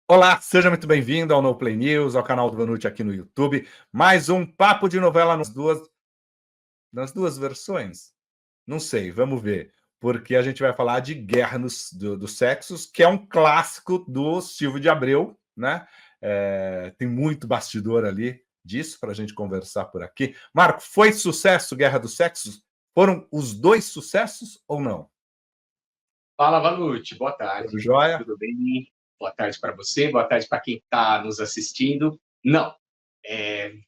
Olá, seja muito bem-vindo ao No Play News, ao canal do Vanucci aqui no YouTube. Mais um papo de novela nas duas versões? Não sei, vamos ver. Porque a gente vai falar de Guerra dos Sexos, que é um clássico do Silvio de Abreu, né? Tem muito bastidor ali disso para a gente conversar por aqui. Marco, foi sucesso Guerra dos Sexos? Foram os dois sucessos ou não? Fala, Vanucci. Boa Tudo tarde. jóia? Tudo bem? Boa tarde para você, boa tarde para quem está nos assistindo. Não,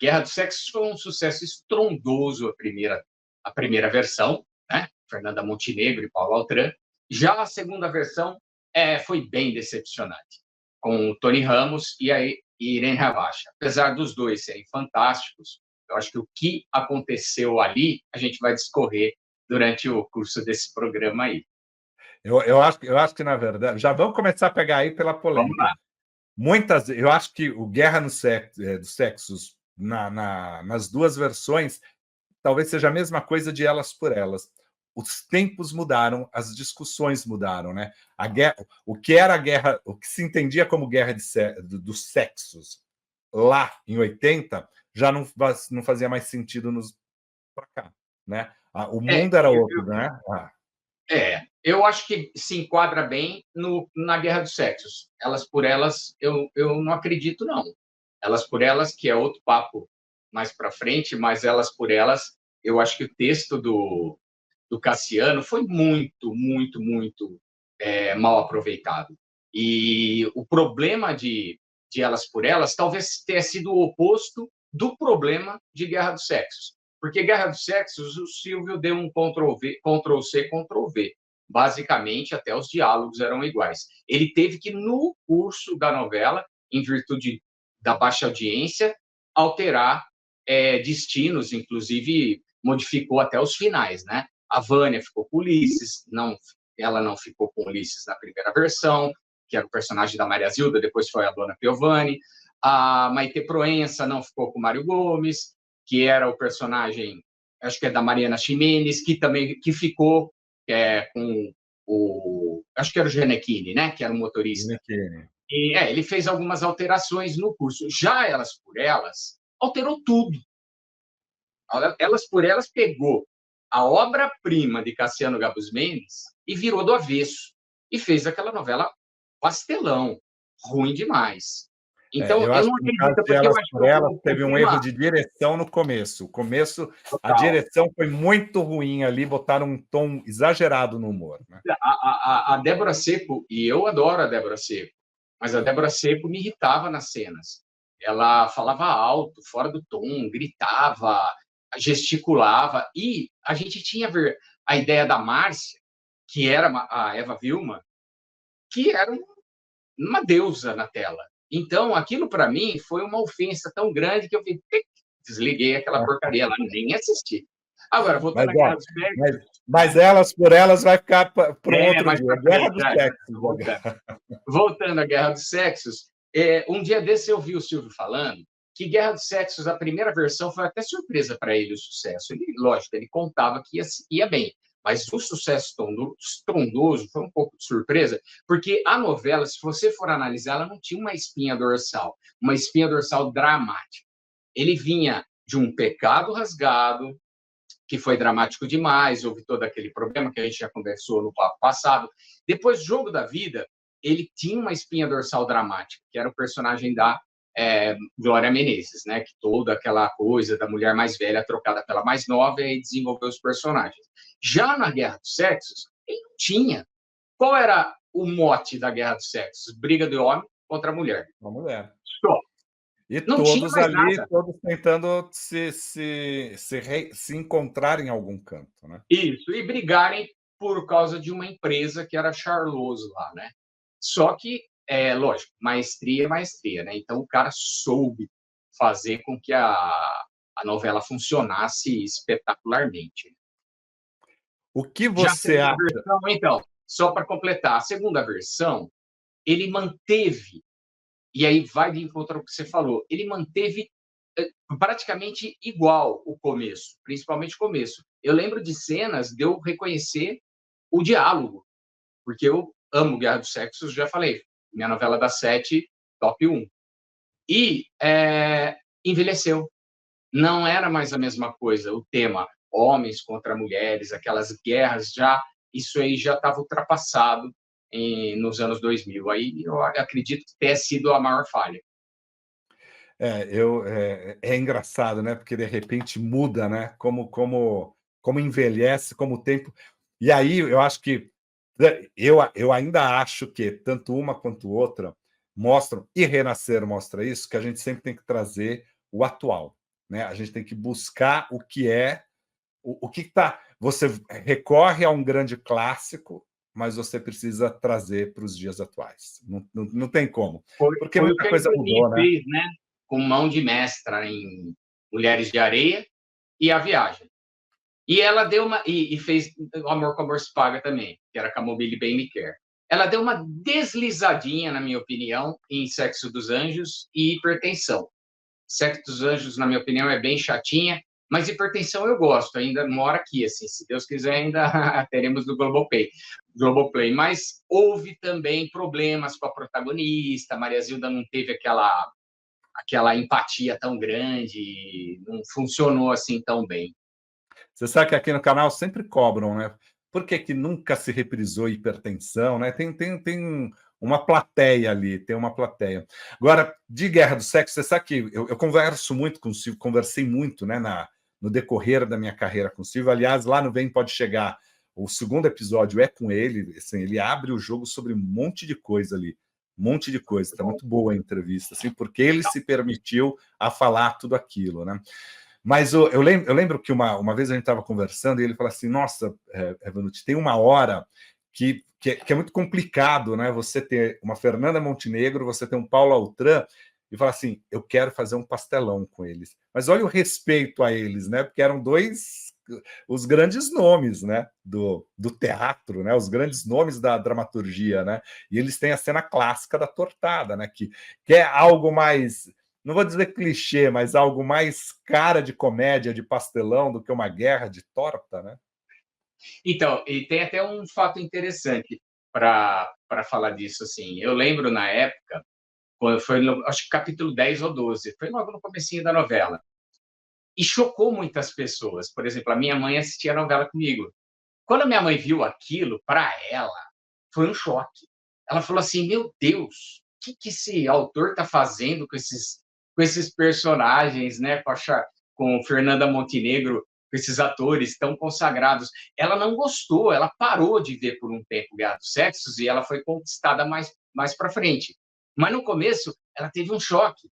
Guerra dos Sexos foi um sucesso estrondoso, a primeira versão, né? Fernanda Montenegro e Paulo Altran. Já a segunda versão foi bem decepcionante, com o Tony Ramos e Irene Ravacha. Apesar dos dois serem fantásticos, eu acho que o que aconteceu ali, a gente vai discorrer durante o curso desse programa aí. Eu acho que, na verdade, já vamos começar a pegar aí pela Vamos polêmica. lá. Eu acho que o Guerra dos Sexos, nas duas versões, talvez seja a mesma coisa de Elas por Elas. Os tempos mudaram, as discussões mudaram, né? A guerra, o que era a guerra, o que se entendia como guerra dos sexos lá em 80, já não fazia mais sentido para cá, né? O É, mundo era eu, outro, né? eu acho que se enquadra bem na Guerra dos Sexos. Elas por Elas, eu não acredito, não. Elas por Elas, que é outro papo mais para frente, mas Elas por Elas, eu acho que o texto do Cassiano foi muito, muito, muito mal aproveitado. E o problema de Elas por Elas talvez tenha sido o oposto do problema de Guerra dos Sexos. Porque Guerra dos Sexos, o Silvio deu um Ctrl-V, Ctrl-C, Ctrl-V. Basicamente, até os diálogos eram iguais. Ele teve que, no curso da novela, em virtude da baixa audiência, alterar destinos, inclusive modificou até os finais, né? A Vânia ficou com Ulisses, ela não ficou com Ulisses na primeira versão, que era o personagem da Maria Zilda, depois foi a Dona Piovani. A Maite Proença não ficou com Mário Gomes, que era o personagem, acho que é da Mariana Ximenes, que ficou com acho que era o Gianecchini, né, que era o motorista. E ele fez algumas alterações no curso. Já Elas por Elas, alterou tudo. Elas por Elas pegou a obra-prima de Cassiano Gabus Mendes e virou do avesso. E fez aquela novela pastelão, ruim demais. Então, Eu eu acho não que no caso acredito, de porque eu Elas acho que por Elas, o teve um erro clima de direção no começo. O começo, a total. direção foi muito ruim ali, botaram um tom exagerado no humor, né? A Débora Seco, e eu adoro a Débora Seco, mas a Débora Seco me irritava nas cenas. Ela falava alto, fora do tom, gritava, gesticulava, e a gente tinha a ideia da Márcia, que era a Eva Vilma, que era uma deusa na tela. Então, aquilo para mim foi uma ofensa tão grande que eu desliguei aquela porcaria lá, nem assisti. Agora, voltando Mas, à ó, Guerra dos mas, Sexos, mas Elas por Elas vai ficar para um outro mais dia. para Guerra frente, dos já Sexos. voltando à Guerra dos Sexos, um dia desse eu vi o Silvio falando que Guerra dos Sexos, a primeira versão, foi até surpresa para ele o sucesso. Ele, lógico, ele contava que ia bem, mas o sucesso estrondoso foi um pouco de surpresa, porque a novela, se você for analisar, ela não tinha uma espinha dorsal dramática. Ele vinha de um pecado rasgado, que foi dramático demais, houve todo aquele problema que a gente já conversou no papo passado. Depois, Jogo da Vida, ele tinha uma espinha dorsal dramática, que era o personagem da Glória Menezes, né? Que toda aquela coisa da mulher mais velha trocada pela mais nova e desenvolveu os personagens. Já na Guerra dos Sexos, ele não tinha. Qual era o mote da Guerra dos Sexos? Briga de homem contra mulher. Uma mulher. Só. E Não tinha todos mais ali, nada. todos tentando se encontrar em algum canto, né? Isso, e brigarem por causa de uma empresa que era a Charloso lá, né? Só que, lógico, maestria é maestria, né? Então o cara soube fazer com que a novela funcionasse espetacularmente. O que Já a você segunda acha? versão, então, só para completar, a segunda versão, ele manteve, e aí vai de encontro ao que você falou, ele manteve praticamente igual o começo, principalmente o começo. Eu lembro de cenas de eu reconhecer o diálogo, porque eu amo Guerra dos Sexos, já falei, minha novela das 7 top 1. E envelheceu. Não era mais a mesma coisa. O tema homens contra mulheres, aquelas guerras, isso aí já estava ultrapassado nos anos 2000. Aí eu acredito que tenha sido a maior falha. É engraçado, né? Porque de repente muda, né? Como envelhece, como o tempo. E aí eu acho que eu ainda acho que tanto uma quanto outra mostram, e Renascer mostra isso, que a gente sempre tem que trazer o atual, né? A gente tem que buscar o que é, o que está. Você recorre a um grande clássico, mas você precisa trazer para os dias atuais. Não tem como. Porque Foi o muita que a coisa Ivani mudou, né? fez, né? Com mão de mestra em Mulheres de Areia e A Viagem. E ela deu e fez O Amor com Amor se Paga também, que era com a Mobile Bem Me Quer. Ela deu uma deslizadinha, na minha opinião, em Sexo dos Anjos e Hipertensão. Sexo dos Anjos, na minha opinião, é bem chatinha, mas Hipertensão eu gosto, ainda mora aqui, assim, se Deus quiser, ainda teremos no Globoplay. Mas houve também problemas com a protagonista, a Maria Zilda não teve aquela empatia tão grande, não funcionou assim tão bem. Você sabe que aqui no canal sempre cobram, né? Por que que nunca se reprisou Hipertensão, né? Tem uma plateia ali, tem uma plateia. Agora, de Guerra do Sexo, você sabe que eu converso muito com o Silvio, conversei muito, né, no decorrer da minha carreira com o Silvio. Aliás, lá no Vem Pode Chegar, o segundo episódio é com ele, assim, ele abre o jogo sobre um monte de coisa ali, um monte de coisa. Está muito boa a entrevista, assim, porque ele se permitiu a falar tudo aquilo, né? Mas eu lembro que uma vez a gente estava conversando e ele falou assim: nossa, Vanucci, tem uma hora que é muito complicado, né? Você ter uma Fernanda Montenegro, você ter um Paulo Altran, e falar assim: eu quero fazer um pastelão com eles. Mas olha o respeito a eles, né? Porque eram os grandes nomes, né, do teatro, né, os grandes nomes da dramaturgia, né, e eles têm a cena clássica da tortada, né, que é algo mais, não vou dizer clichê, mas algo mais cara de comédia, de pastelão, do que uma guerra de torta, né? Então, e tem até um fato interessante para falar disso, assim. Eu lembro na época, quando foi, acho que capítulo 10 ou 12, foi logo no comecinho da novela. E chocou muitas pessoas. Por exemplo, a minha mãe assistia a novela comigo. Quando a minha mãe viu aquilo, para ela, foi um choque. Ela falou assim: meu Deus, o que esse autor está fazendo com esses personagens, né? Com Fernanda Montenegro, com esses atores tão consagrados. Ela não gostou, ela parou de ver por um tempo Guerra dos Sexos e ela foi conquistada mais para frente. Mas no começo, ela teve um choque,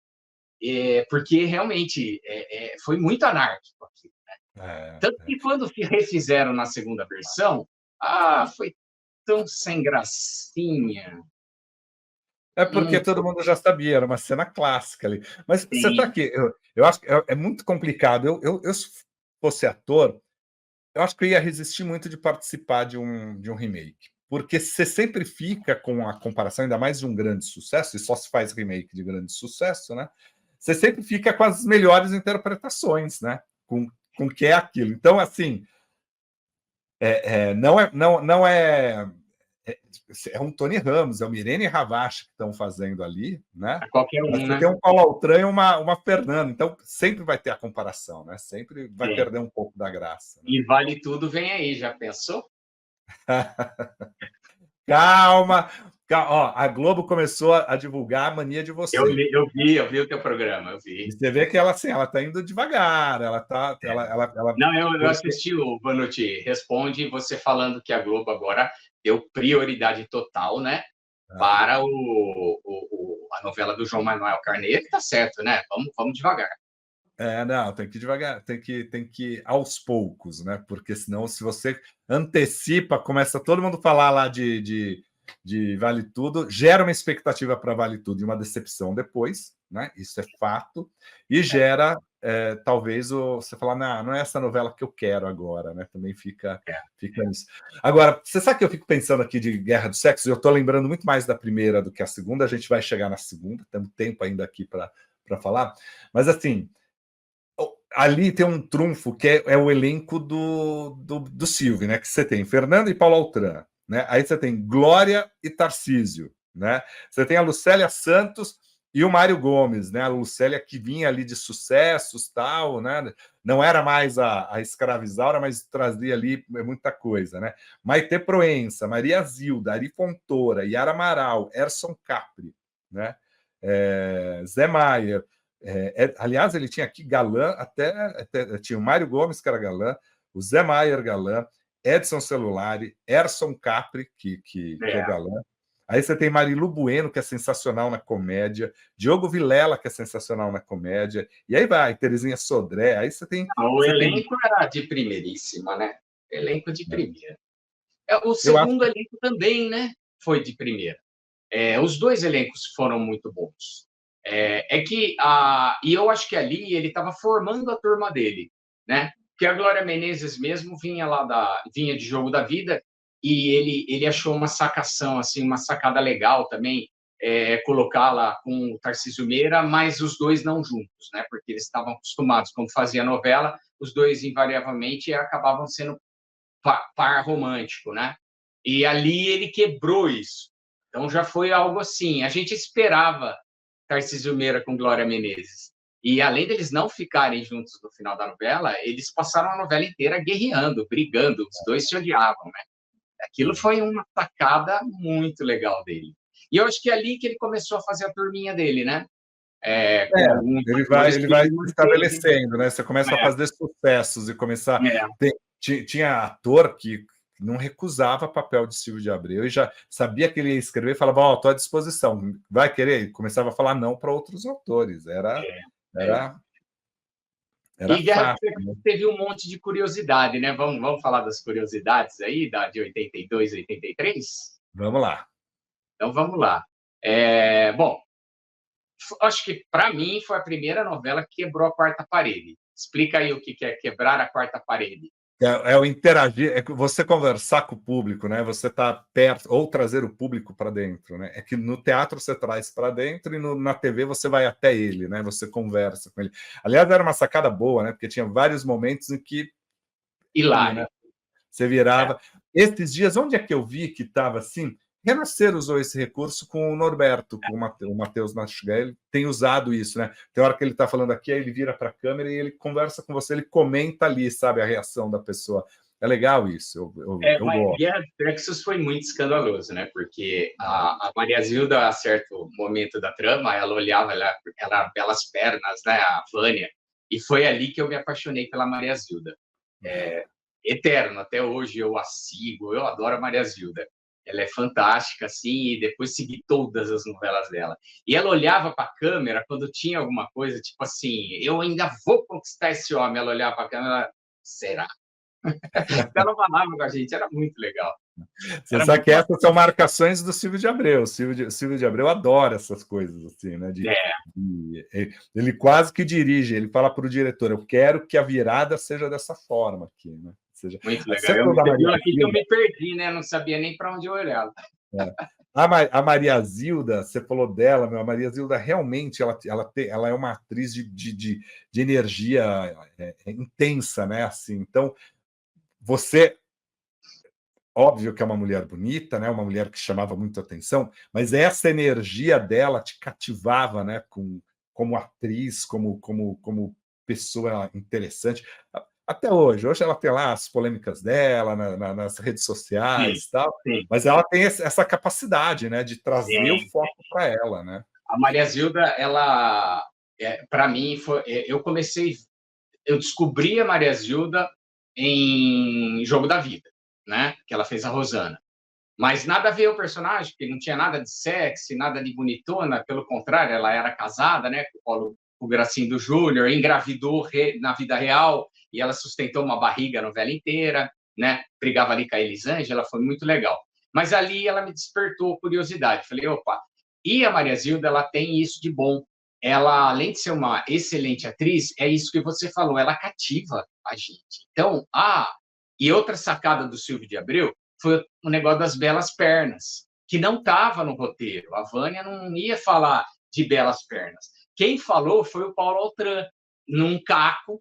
porque realmente foi muito anárquico aquilo. Tanto que quando refizeram na segunda versão, foi tão sem gracinha. É porque todo mundo já sabia, era uma cena clássica ali. Mas você está Sim. aqui, eu acho que é muito complicado. Eu, se fosse ator, eu acho que eu ia resistir muito de participar de um remake. Porque você sempre fica com a comparação, ainda mais de um grande sucesso, e só se faz remake de grande sucesso, né? Você sempre fica com as melhores interpretações, né? Com o que é aquilo. Então, assim, não é um Tony Ramos, é uma Irene Ravache que estão fazendo ali, né? A qualquer Mas um, você né? tem um Paulo Altran e uma Fernanda, então sempre vai ter a comparação, né? Sempre vai Sim. perder um pouco da graça. Né? E Vale Tudo vem aí, já pensou? Calma, ó, a Globo começou a divulgar a mania de você. Eu vi o teu programa, eu E vi. você vê que ela, assim, ela tá indo devagar, ela tá, Não, eu porque, assisti o Vanucci. Responde você falando que a Globo agora deu prioridade total, né? Para a novela do João Manuel Carneiro, que tá certo, né? Vamos devagar. não, tem que ir devagar, tem que ir aos poucos, né? Porque senão, se você antecipa, começa todo mundo falar lá de Vale Tudo, gera uma expectativa para Vale Tudo e uma decepção depois, né? Isso é fato, e gera talvez você falar, não é essa novela que eu quero agora, né? Também fica nisso. Agora, você sabe que eu fico pensando aqui de Guerra do Sexo, e eu estou lembrando muito mais da primeira do que a segunda, a gente vai chegar na segunda, temos tempo ainda aqui para falar, mas assim. Ali tem um trunfo que é o elenco do Silvio, né? Que você tem Fernando e Paulo Altran, né? Aí você tem Glória e Tarcísio, né? Você tem a Lucélia Santos E o Mário Gomes, né? A Lucélia que vinha ali de sucessos, tal, né? Não era mais a escravizaura, mas trazia ali muita coisa, né? Maite Proença, Maria Zilda, Ari Fontoura, Yara Amaral, Erson Capri, né? Zé Maier. Aliás, ele tinha aqui galã, até tinha o Mário Gomes, que era galã, o Zé Maier, galã, Edson Celulari, Erson Capri, que é o É. galã. Aí você tem Marilu Bueno, que é sensacional na comédia, Diogo Vilela, que é sensacional na comédia, e aí vai, Terezinha Sodré, aí você tem. O Você tem elenco era de primeiríssima, né? Elenco de primeira. O eu acho segundo elenco também, né? Foi de primeira. Os dois elencos foram muito bons. E eu acho que ali ele estava formando a turma dele, né? Porque a Glória Menezes mesmo vinha de Jogo da Vida e ele achou uma sacação assim, uma sacada legal também, colocá-la com o Tarcísio Meira, mas os dois não juntos, né? Porque eles estavam acostumados, quando fazia novela, os dois invariavelmente acabavam sendo par romântico, né? E ali ele quebrou isso. Então já foi algo assim. A gente esperava Tarcísio Meira com Glória Menezes. E além deles não ficarem juntos no final da novela, eles passaram a novela inteira guerreando, brigando, os dois se odiavam, né? Aquilo foi uma tacada muito legal dele. E eu acho que é ali que ele começou a fazer a turminha dele, né? Com alguns atores ele que vai ele se manteve. estabelecendo, né? Você começa a fazer sucessos e começar. É, Tinha ator que não recusava papel de Silvio de Abreu e já sabia que ele ia escrever e falava: Ó, estou à disposição, vai querer? E começava a falar não para outros autores. é. Era, era E Guerra do fácil, Sexo né? teve um monte de curiosidade, né? Vamos falar das curiosidades aí, de 82 e 83? Vamos lá. Então vamos lá. Bom, acho que para mim foi a primeira novela que quebrou a quarta parede. Explica aí o que é quebrar a quarta parede. O interagir, você conversar com o público, né? Você tá perto, ou trazer o público para dentro, né? É que no teatro você traz para dentro e na TV você vai até ele, né? Você conversa com ele. Aliás, era uma sacada boa, né? Porque tinha vários momentos em que ele, né? Hilário. Você É, virava. Esses dias, onde é que eu vi que estava assim? Renascer usou esse recurso com o Norberto, com o Matheus Nastigal, ele tem usado isso, né? Tem hora que ele está falando aqui, aí ele vira para a câmera e ele conversa com você, ele comenta ali, sabe, a reação da pessoa. É legal isso, eu mas gosto. Guerra do Sexos foi muito escandaloso, né? Porque a Maria Zilda, a certo momento da trama, ela olhava, ela belas pernas, né? A Vânia. E foi ali que eu me apaixonei pela Maria Zilda. Eterno, até hoje eu a sigo, eu adoro a Maria Zilda. Ela é fantástica, assim, e depois segui todas as novelas dela. E ela olhava para a câmera quando tinha alguma coisa, tipo assim, eu ainda vou conquistar esse homem. Ela olhava para a câmera, será? Ela falava com a gente, era muito legal. Você Era sabe muito que essas bacana. são marcações do Silvio de Abreu. Silvio de Abreu adora essas coisas, assim, né? É, Ele quase que dirige, ele fala para o diretor: eu quero que a virada seja dessa forma aqui, né? Seja, muito você legal. falou da Você Maria viu aqui que eu Zilda, me perdi, né? Não sabia nem para onde eu olhava. é. A Maria Zilda, você falou dela, meu, a Maria Zilda realmente ela é uma atriz de energia intensa, né? Assim, então, você óbvio que é uma mulher bonita, né? Uma mulher que chamava muito atenção, mas essa energia dela te cativava, né? Como atriz, como pessoa interessante. Até hoje ela tem lá as polêmicas dela nas redes Sim, sociais e tal, sim, mas ela tem essa capacidade, né? De trazer o sim. foco para ela, né? A Maria Zilda, ela, para mim, eu descobri a Maria Zilda em Jogo da Vida, né? Que ela fez a Rosana. Mas nada a ver o personagem, porque não tinha nada de sexy, nada de bonitona, pelo contrário, ela era casada, né, com o Gracindo Júnior, engravidou na vida real e ela sustentou uma barriga a novela inteira, né? Brigava ali com a Elisângela, foi muito legal. Mas ali ela me despertou curiosidade. Falei, opa, e a Maria Zilda, ela tem isso de bom. Ela, além de ser uma excelente atriz, é isso que você falou, ela cativa a gente. Então, e outra sacada do Silvio de Abreu foi o negócio das belas pernas, que não estava no roteiro. A Vânia não ia falar de belas pernas. Quem falou foi o Paulo Altran, num caco.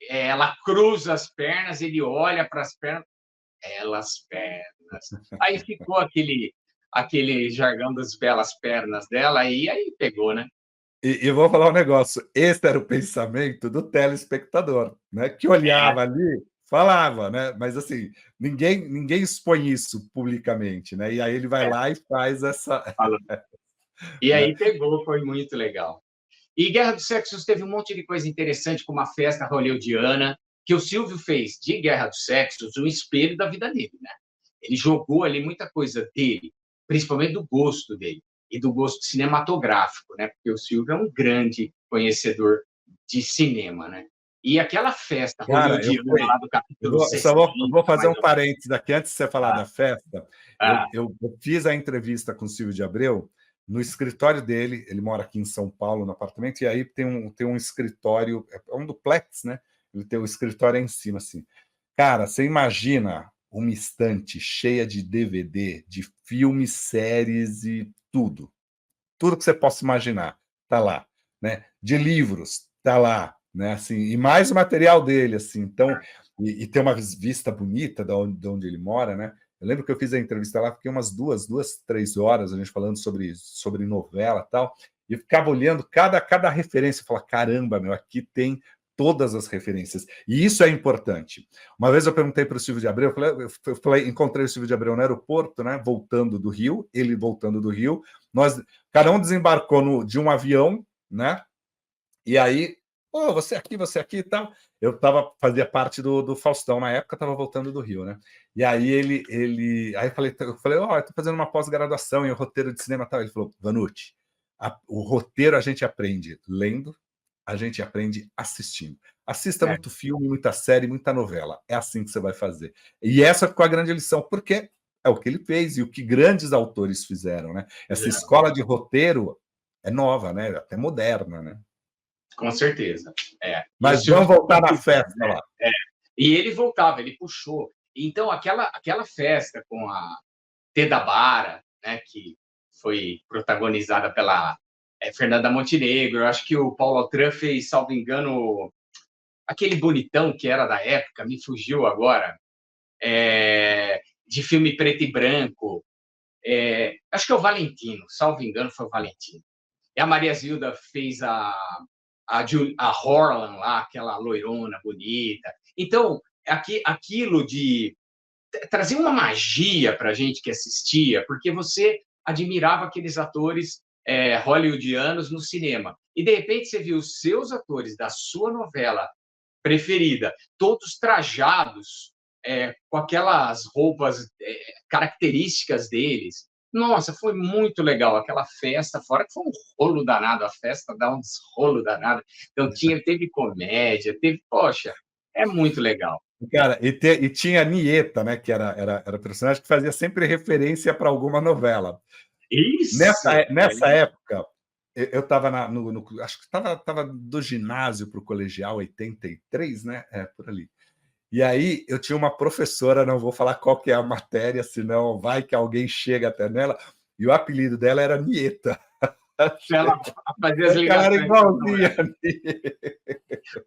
Ela cruza as pernas, ele olha para as pernas, belas pernas. Aí ficou aquele jargão das belas pernas dela, e aí pegou, né? E eu vou falar um negócio, esse era o pensamento do telespectador, né, que olhava ali, falava, né, mas assim, ninguém expõe isso publicamente, né, e aí ele vai É, lá e faz essa, falando. E né. aí pegou, foi muito legal. E Guerra dos Sexos teve um monte de coisa interessante, como a festa hollywoodiana, que o Silvio fez de Guerra dos Sexos um espelho da vida dele, né? Ele jogou ali muita coisa dele, principalmente do gosto dele e do gosto cinematográfico, né? Porque o Silvio é um grande conhecedor de cinema, né? E aquela festa Cara, eu hollywoodiana fui lá do eu capítulo vou só 60, vou fazer mais um ou menos. parênteses aqui, antes de você falar Ah, da festa, ah, eu fiz a entrevista com o Silvio de Abreu no escritório dele, ele mora aqui em São Paulo, no apartamento, e aí tem um escritório, é um duplex, né, ele tem o escritório em cima, assim. Cara, você imagina uma estante cheia de DVD, de filmes, séries e tudo que você possa imaginar, tá lá, né? De livros, tá lá, né? Assim, e mais o material dele, assim. Então, e tem uma vista bonita de onde ele mora, né? Eu lembro que eu fiz a entrevista lá, fiquei umas 3 horas, a gente falando sobre novela e tal, e eu ficava olhando cada referência, e falava, caramba, meu, aqui tem todas as referências. E isso é importante. Uma vez eu perguntei para o Silvio de Abreu, encontrei o Silvio de Abreu no aeroporto, né, voltando do Rio, ele voltando do Rio, cada um desembarcou de um avião, né? E aí, oh, você aqui e tal. Fazia parte do Faustão na época, estava voltando do Rio, né? E aí aí eu falei, ó, eu tô fazendo uma pós-graduação em roteiro de cinema e tal. Ele falou, Vanucci, o roteiro a gente aprende lendo, a gente aprende assistindo. Assista é, muito filme, muita série, muita novela. É assim que você vai fazer. E essa ficou a grande lição, porque é o que ele fez e o que grandes autores fizeram, né? Essa escola de roteiro é nova, né? Até moderna, né? com certeza. É. E o Mas Silvio vamos voltar na sempre fez, festa né? lá. É. E ele voltava, ele puxou. Então, aquela festa com a Teda Bara, né, que foi protagonizada pela Fernanda Montenegro, eu acho que o Paulo Altran fez, salvo engano, aquele bonitão que era da época, me fugiu agora, de filme preto e branco. Acho que é o Valentino, salvo engano, foi o Valentino. E a Maria Zilda fez a Horlan lá, aquela loirona bonita. Então, aquilo de trazer uma magia para a gente que assistia, porque você admirava aqueles atores hollywoodianos no cinema. E, de repente, você viu os seus atores da sua novela preferida, todos trajados, com aquelas roupas características deles. Nossa, foi muito legal aquela festa, fora que foi um rolo danado, a festa dá um desrolo danado. Então, teve comédia, poxa, é muito legal. Cara, e tinha a Nieta, né? Que era personagem que fazia sempre referência para alguma novela. Isso! Nessa época, eu estava acho que estava do ginásio para o colegial, 83, né? É, por ali. E aí eu tinha uma professora, não vou falar qual que é a matéria, senão vai que alguém chega até nela, e o apelido dela era Nieta. Ela fazia as Ela era ligações. igualzinha.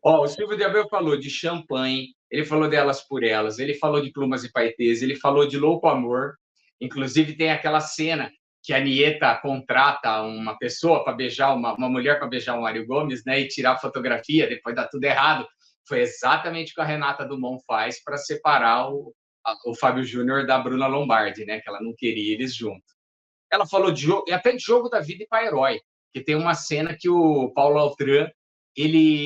Ó, o Silvio de Abreu falou de champanhe, ele falou delas por elas, ele falou de plumas e paetês, ele falou de louco amor. Inclusive tem aquela cena que a Nieta contrata uma pessoa para beijar uma mulher para beijar o Mário Gomes, né, e tirar a fotografia, depois dá tudo errado. Foi exatamente o que a Renata Dumont faz para separar o Fábio Júnior da Bruna Lombardi, né, que ela não queria eles juntos. Ela falou de jogo, até de Jogo da Vida e Pai Herói, que tem uma cena que o Paulo Altran,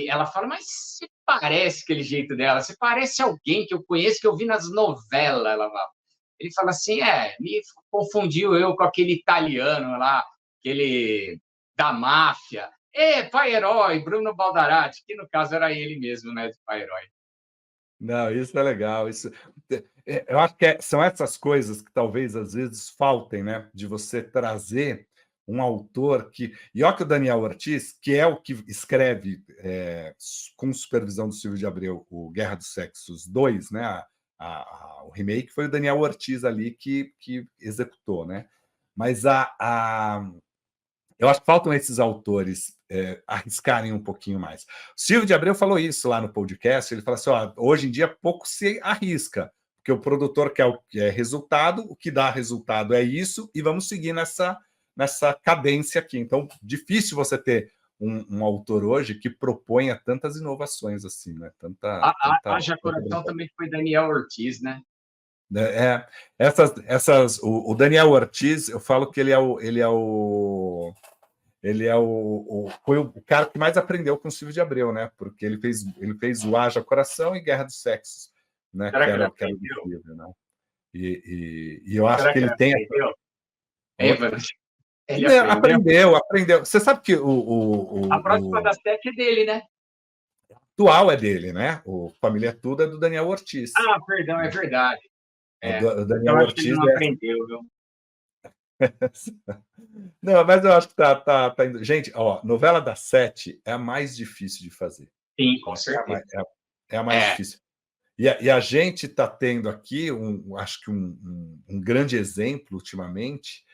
ela fala, mas você parece aquele jeito dela, você parece alguém que eu conheço, que eu vi nas novelas. Ele fala assim, me confundiu eu com aquele italiano lá, aquele da máfia. Pai Herói, Bruno Baldarati, que no caso era ele mesmo, né, de Pai Herói. Não, isso é legal. Eu acho que são essas coisas que talvez às vezes faltem, né? De você trazer um autor que. E olha que o Daniel Ortiz, que é o que escreve com supervisão do Silvio de Abreu, o Guerra dos Sexos 2, né? O remake foi o Daniel Ortiz ali que executou, né? Mas eu acho que faltam esses autores arriscarem um pouquinho mais. O Silvio de Abreu falou isso lá no podcast. Ele falou assim: ó, hoje em dia pouco se arrisca, porque o produtor quer o que é resultado, o que dá resultado é isso, e vamos seguir nessa cadência aqui. Então, difícil você ter um autor hoje que proponha tantas inovações assim, né? Haja Coração também foi Daniel Ortiz, né? O Daniel Ortiz, eu falo que foi o cara que mais aprendeu com o Silvio de Abreu, né? Porque ele fez o Haja Coração e Guerra dos Sexos, né? Será Que que ele era do aprendeu? Silvio, né? E eu acho Será que que ele ele tem. aprendeu? Oi? Ele Não, aprendeu? aprendeu. Você sabe que A próxima o das 7 é dele, né? atual é dele, né? O Família Tudo é do Daniel Ortiz. Ah, perdão, é verdade. O Então Daniel acho que ele Ortiz não aprendeu, viu? Não, mas eu acho que tá indo. Gente, ó, novela das 7 é a mais difícil de fazer. Sim, com Né? certeza. É a mais difícil. E a gente está tendo aqui, acho que um grande exemplo ultimamente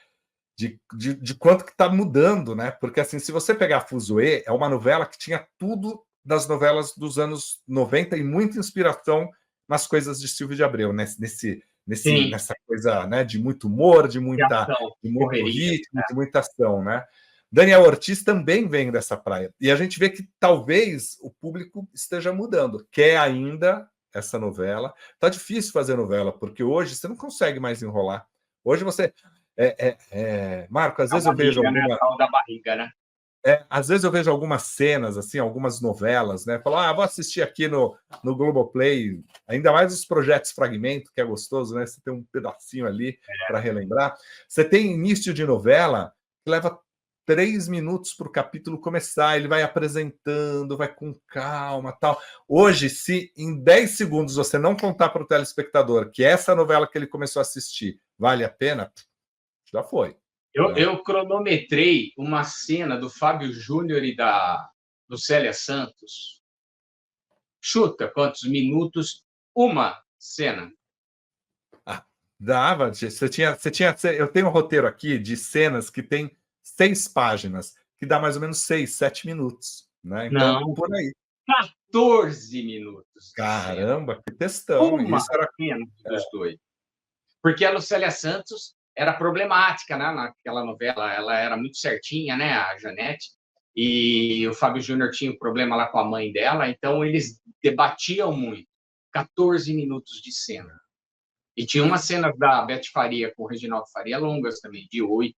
de quanto que está mudando, né? Porque assim, se você pegar Fuzue, é uma novela que tinha tudo das novelas dos anos 90 e muita inspiração nas coisas de Silvio de Abreu, né? Sim, Nessa coisa, né, de muito humor, de de ação, muito correria. ritmo, de muita ação, né? Daniel Ortiz também vem dessa praia. E a gente vê que talvez o público esteja mudando. Quer ainda essa novela. Tá difícil fazer novela, porque hoje você não consegue mais enrolar. Hoje você. Marco, às A vezes eu vejo barriga, né? A alguma. tal da barriga, né? Às vezes eu vejo algumas cenas, assim, algumas novelas, né? Falo, vou assistir aqui no Globoplay, ainda mais os projetos Fragmento, que é gostoso, né? Você tem um pedacinho ali para relembrar. Você tem início de novela que leva 3 minutos para o capítulo começar, ele vai apresentando, vai com calma, tal. Hoje, se em 10 segundos você não contar para o telespectador que essa novela que ele começou a assistir vale a pena, já foi. Eu cronometrei uma cena do Fábio Júnior e do Célia Santos. Chuta quantos minutos? Uma cena. Dava, eu tenho um roteiro aqui de cenas que tem 6 páginas, que dá mais ou menos 6, 7 minutos, né? Então, Não, por aí. 14 minutos de cena. Caramba, que textão! Uma Isso era. cena dos dois. Porque a Lucélia Santos era problemática, né? Naquela novela, ela era muito certinha, né? A Janete. E o Fábio Júnior tinha um problema lá com a mãe dela, então eles debatiam muito. 14 minutos de cena. E tinha umas cenas da Beth Faria com o Reginaldo Faria longas também, de 8,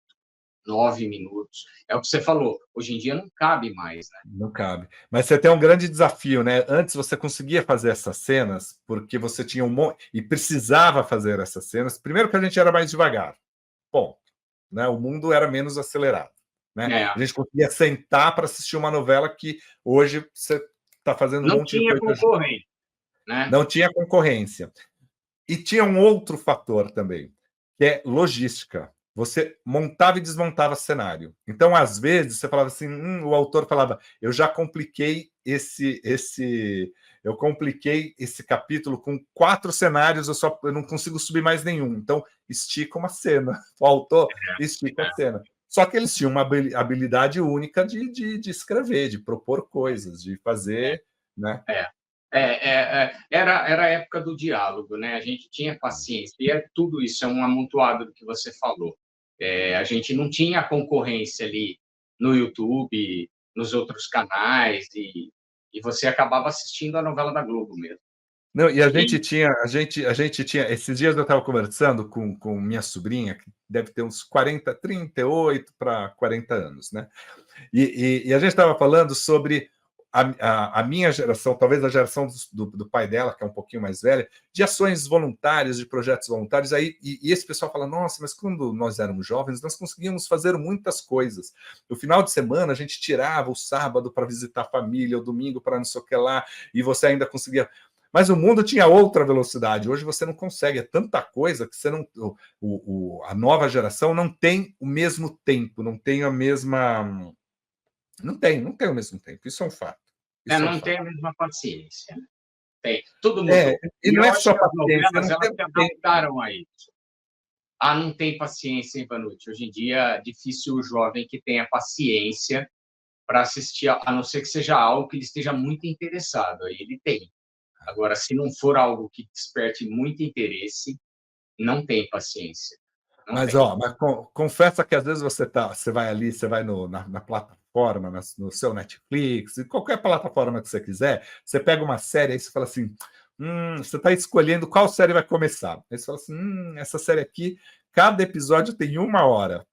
9 minutos. É o que você falou, hoje em dia não cabe mais, né? Não cabe. Mas você tem um grande desafio, né? Antes você conseguia fazer essas cenas porque você tinha um monte e precisava fazer essas cenas. Primeiro que a gente era mais devagar. Ponto. Né? O mundo era menos acelerado. Né? A gente conseguia sentar para assistir uma novela que hoje você está fazendo um não monte de tinha coisa. concorrente, né? Não tinha concorrência. E tinha um outro fator também, que é logística. Você montava e desmontava cenário. Então, às vezes, você falava assim, o autor falava, eu já compliquei eu compliquei esse capítulo com 4 cenários, eu não consigo subir mais nenhum. Então, estica uma cena. O autor estica a cena. Só que eles tinham uma habilidade única de escrever, de propor coisas, de fazer, né? Era a época do diálogo, né? A gente tinha paciência. E tudo isso é um amontoado do que você falou. A gente não tinha concorrência ali no YouTube, nos outros canais, e você acabava assistindo a novela da Globo mesmo. Não, e a gente tinha, esses dias eu estava conversando com minha sobrinha, que deve ter uns 38 para 40 anos, né? E a gente estava falando sobre a minha geração, talvez a geração do pai dela, que é um pouquinho mais velha, de ações voluntárias, de projetos voluntários. Aí, e esse pessoal fala: nossa, mas quando nós éramos jovens, nós conseguíamos fazer muitas coisas. No final de semana, a gente tirava o sábado para visitar a família, o domingo para não sei o que lá, e você ainda conseguia. Mas o mundo tinha outra velocidade. Hoje você não consegue, é tanta coisa que você não. A nova geração não tem o mesmo tempo, não tem a mesma. Não tem o mesmo tempo. Isso é um fato. Não tem a mesma paciência. Tem. Tudo É, mudou. e E não eu é acho só que as paciência, novelas não elas tem se tempo. adaptaram a isso. Não tem paciência, hein, Vanucci? Hoje em dia é difícil o jovem que tenha paciência para assistir, a não ser que seja algo que ele esteja muito interessado. Aí ele tem. Agora, se não for algo que desperte muito interesse, não tem paciência. Não Mas, tem. confessa que às vezes você vai ali, você vai na plataforma, plataforma, no seu Netflix, em qualquer plataforma que você quiser, você pega uma série aí você fala assim, você está escolhendo qual série vai começar. Aí você fala assim, essa série aqui, cada episódio tem 1 hora.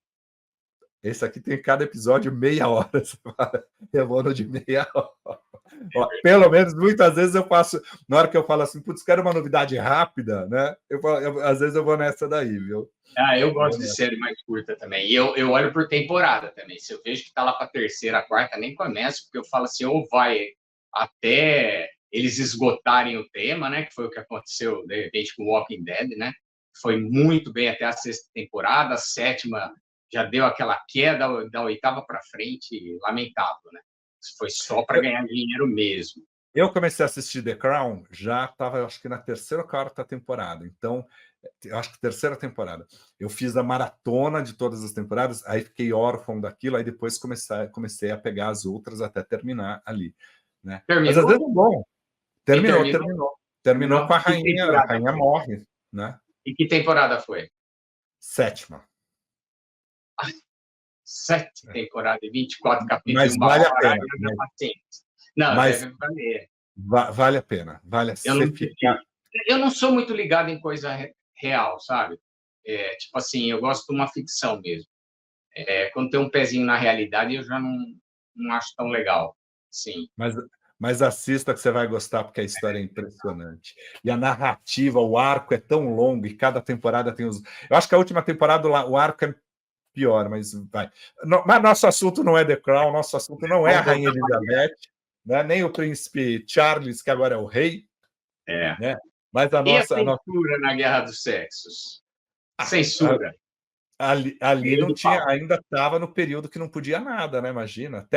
Esse aqui tem cada episódio meia hora. Você fala, eu vou no de meia hora. Ó, pelo menos, muitas vezes eu faço, na hora que eu falo assim, putz, quero uma novidade rápida, né? Às vezes eu vou nessa daí, viu? Eu gosto de série mais curta também. E eu olho por temporada também. Se eu vejo que tá lá para terceira, quarta, nem começo, porque eu falo assim, ou vai até eles esgotarem o tema, né? Que foi o que aconteceu, de repente, com Walking Dead, né? Foi muito bem até a sexta temporada, a sétima já deu aquela queda da oitava para frente, lamentável, né? Foi só para ganhar dinheiro mesmo. Eu comecei a assistir The Crown, já estava, acho que na terceira ou quarta temporada. Então, eu acho que terceira temporada. Eu fiz a maratona de todas as temporadas, aí fiquei órfão daquilo, aí depois comecei a pegar as outras até terminar ali. Né? Mas às vezes é bom. Terminou com a rainha morre. Né? E que temporada foi? Sétima. 7 temporadas, 24 capítulos, mas vale a pena. Não, deve valer. Vale a pena. Vale a pena. Eu não sou muito ligado em coisa real, sabe? Tipo assim, eu gosto de uma ficção mesmo. Quando tem um pezinho na realidade, eu já não acho tão legal. Sim. Mas assista que você vai gostar, porque a história é impressionante. E a narrativa, o arco é tão longo, e cada temporada tem os... Eu acho que a última temporada o arco é pior, mas vai. Mas nosso assunto não é The Crown, nosso assunto não é a Rainha Elizabeth, né? Nem o príncipe Charles, que agora é o rei. Né? Mas e a censura na Guerra dos Sexos? Censura. Ali não tinha, ainda estava no período que não podia nada, né? Imagina.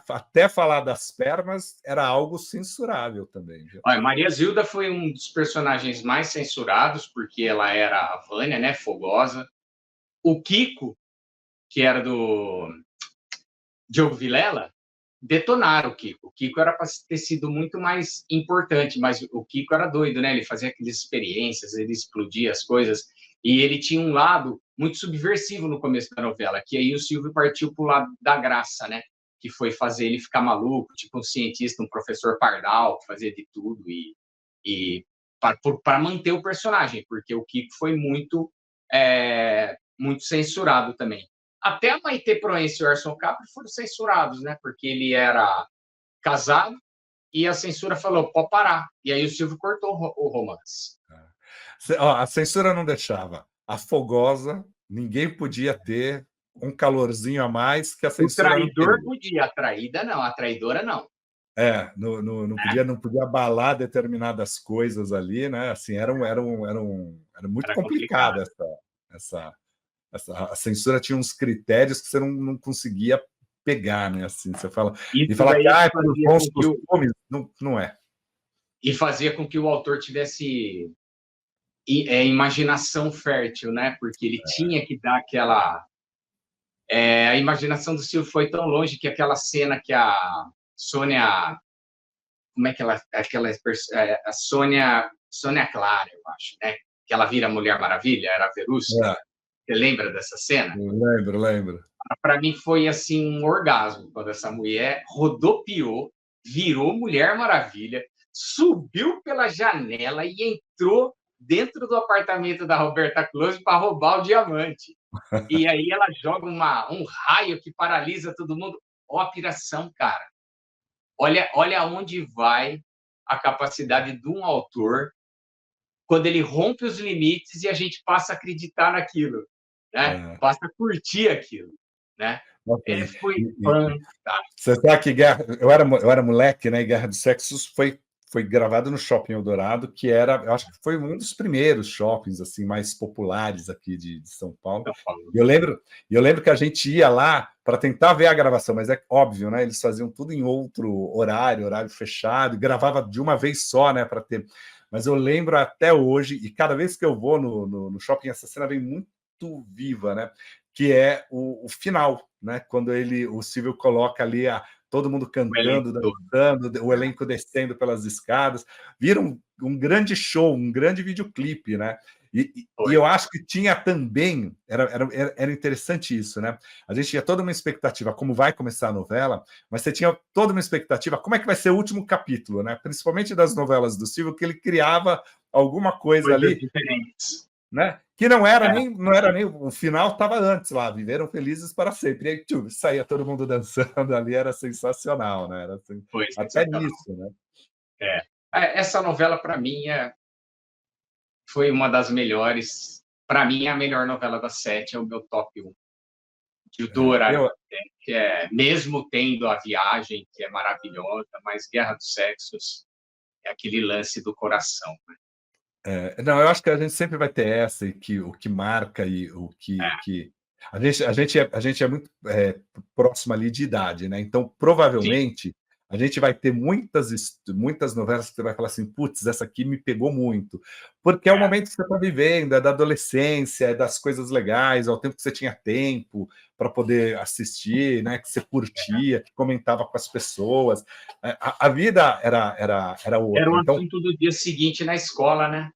Até falar das pernas era algo censurável também. Viu? Olha, Maria Zilda foi um dos personagens mais censurados, porque ela era a Vânia, né? Fogosa. O Kiko, que era do Diogo Vilela, detonaram o Kiko. O Kiko era para ter sido muito mais importante, mas o Kiko era doido, né? Ele fazia aquelas experiências, ele explodia as coisas, e ele tinha um lado muito subversivo no começo da novela, que aí o Silvio partiu para o lado da graça, né? Que foi fazer ele ficar maluco, tipo um cientista, um professor pardal, que fazia de tudo, e para manter o personagem, porque o Kiko foi muito censurado também. Até a Maitê Proença e o Erson Capri foram censurados, né? Porque ele era casado e a censura falou, pode parar. E aí o Silvio cortou o romance. A censura não deixava. A Fogosa, ninguém podia ter um calorzinho a mais que a censura. O traidor podia, a traída não, a traidora não. Não podia abalar determinadas coisas ali, né? Assim, era muito complicado a censura tinha uns critérios que você não conseguia pegar, né? Assim, você fala e falar que por bons costumes, não é. E fazia com que o autor tivesse imaginação fértil, né? Porque ele tinha que dar aquela a imaginação do Silvio foi tão longe que aquela cena que a Sônia, como é que ela, a Sônia Clara, eu acho, né? Que ela vira Mulher Maravilha, era a Verusca. Você lembra dessa cena? Lembro. Para mim foi assim um orgasmo quando essa mulher rodopiou, virou Mulher Maravilha, subiu pela janela e entrou dentro do apartamento da Roberta Close para roubar o diamante. E aí ela joga um raio que paralisa todo mundo. Ó, a piração, cara. Olha onde vai a capacidade de um autor quando ele rompe os limites e a gente passa a acreditar naquilo, né? Passa a curtir aquilo, né? Foi fantástico. Você sabe que eu era moleque, né? E Guerra dos Sexos foi gravado no Shopping Eldorado, que eu acho que foi um dos primeiros shoppings assim mais populares aqui de São Paulo. E eu lembro que a gente ia lá para tentar ver a gravação, mas é óbvio, né? Eles faziam tudo em outro horário fechado, e gravava de uma vez só, né? Para ter. Mas eu lembro até hoje, e cada vez que eu vou no shopping, essa cena vem muito viva, né? Que é o final, né? Quando o Silvio coloca ali todo mundo cantando, dançando, o elenco descendo pelas escadas, vira um grande show, um grande videoclipe, né? E eu acho que tinha também, era interessante isso, né? A gente tinha toda uma expectativa, como vai começar a novela, mas você tinha toda uma expectativa, como é que vai ser o último capítulo, né? Principalmente das novelas do Silvio, que ele criava alguma coisa Coisas ali, diferentes. né? Que não era nem o final, estava antes lá, viveram felizes para sempre. E aí, saía todo mundo dançando ali, era sensacional, né? Era assim, Foi até sensacional. nisso, né? É. Essa novela, para mim, foi uma das melhores. Para mim, a melhor novela das 7 é o meu top 1. Do horário Eu, que mesmo tendo a viagem, que é maravilhosa, mas Guerra dos Sexos é aquele lance do coração. Né? não, eu acho que a gente sempre vai ter essa, e que o que marca e que a gente é muito próximo ali de idade, né? Então, Sim, provavelmente, a gente vai ter muitas novelas que você vai falar assim, putz, essa aqui me pegou muito. Porque é o é, momento que você está vivendo, é da adolescência, é das coisas legais, é o tempo que você tinha tempo para poder assistir, né? Que você curtia, que comentava com as pessoas. A vida era era outra. o Então, assunto do dia seguinte na escola, né?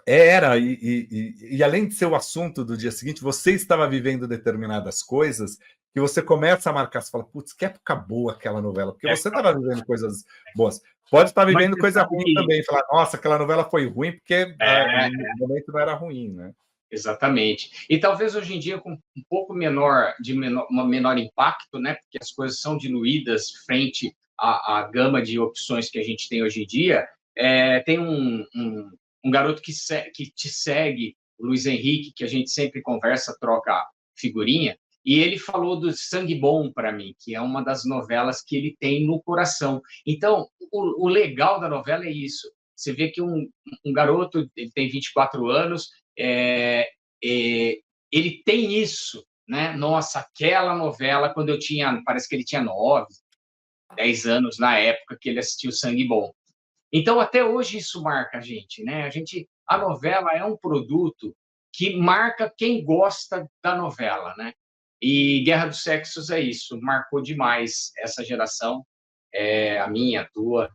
era, e além de ser o assunto do dia seguinte, você estava vivendo determinadas coisas que você começa a marcar, você fala, putz, que época boa aquela novela, porque É, você estava vivendo coisas boas. Pode estar mas vivendo você coisa ruim sabe, também, falar, nossa, aquela novela foi ruim, porque é, o momento não era ruim, né? exatamente. E talvez hoje em dia com um pouco uma menor impacto, né? Porque as coisas são diluídas frente à gama de opções que a gente tem hoje em dia. Tem um garoto que te segue, o Luiz Henrique, que a gente sempre conversa, troca figurinha, e ele falou do Sangue Bom para mim, que é uma das novelas que ele tem no coração. Então, o legal da novela é isso. Você vê que um garoto, ele tem 24 anos, é, é, ele tem isso, né? Nossa, aquela novela, quando eu tinha, parece que ele tinha 9, 10 anos na época que ele assistiu Sangue Bom. Então, até hoje isso marca a gente, né? A novela é um produto que marca quem gosta da novela, né? E Guerra dos Sexos é isso, marcou demais essa geração, a minha, a tua,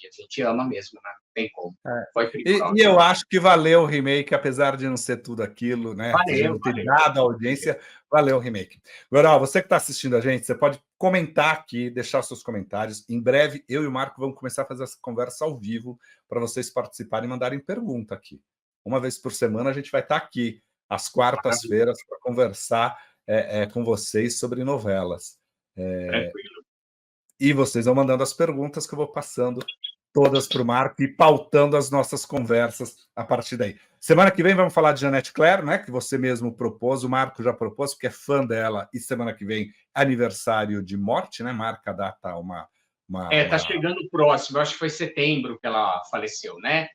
e a gente ama mesmo, né? Não tem como. Foi E, primordial e eu demais. acho que valeu o remake, apesar de não ser tudo aquilo, né? De Valeu, não ter valeu. dado a audiência, valeu o remake. Agora, ó, você que está assistindo a gente, você pode comentar aqui, deixar seus comentários. Em breve, eu e o Marco vamos começar a fazer essa conversa ao vivo para vocês participarem e mandarem pergunta aqui. Uma vez por semana a gente vai estar aqui, às quartas-feiras, para conversar com vocês sobre novelas. Tranquilo. E vocês vão mandando as perguntas que eu vou passando todas para o Marco e pautando as nossas conversas a partir daí. Semana que vem vamos falar de Janete Claire, né? Que você mesmo propôs, o Marco já propôs, porque é fã dela, e semana que vem, aniversário de morte, né? Marca a data Tá chegando próximo, eu acho que foi setembro que ela faleceu, né?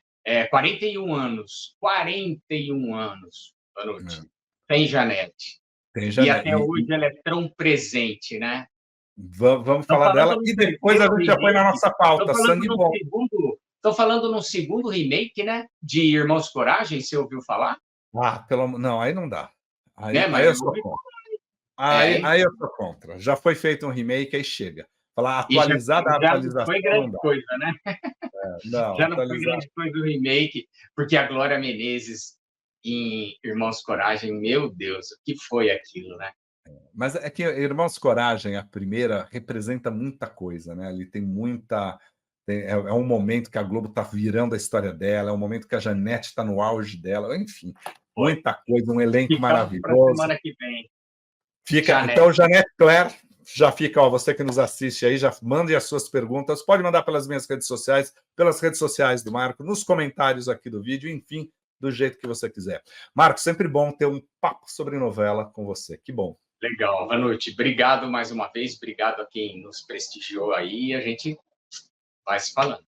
41 anos. 41 anos, Vanucci. Tem Janete. tem E Janete. até hoje ela é tão presente, né? Vamos Estão falar falando dela no e depois a terceiro gente já põe na remake. nossa pauta, Sangue Bom. Estão falando num segundo remake, né? De Irmãos Coragem, você ouviu falar? Não, aí não dá. Né? Aí Mas eu eu sou ouvi. contra. É, Aí eu sou contra. Já foi feito um remake, aí chega. Falar e atualizada a já não foi atualização não grande dá. coisa, né? Não, Já não foi atualizar. grande coisa o remake, porque a Glória Menezes em Irmãos Coragem, meu Deus, o que foi aquilo, né? Mas é que Irmãos Coragem, a primeira, representa muita coisa, né? Ali tem muita. É um momento que a Globo está virando a história dela, é um momento que a Janete está no auge dela, enfim, Foi. muita coisa, um elenco Ficamos para a maravilhoso. semana que vem. Então, Janete. Janete Claire, já fica, ó, você que nos assiste aí, já mande as suas perguntas, pode mandar pelas minhas redes sociais, pelas redes sociais do Marco, nos comentários aqui do vídeo, enfim, do jeito que você quiser. Marco, sempre bom ter um papo sobre novela com você, que bom. Legal, Vanucci. Obrigado mais uma vez, obrigado a quem nos prestigiou aí, a gente vai se falando.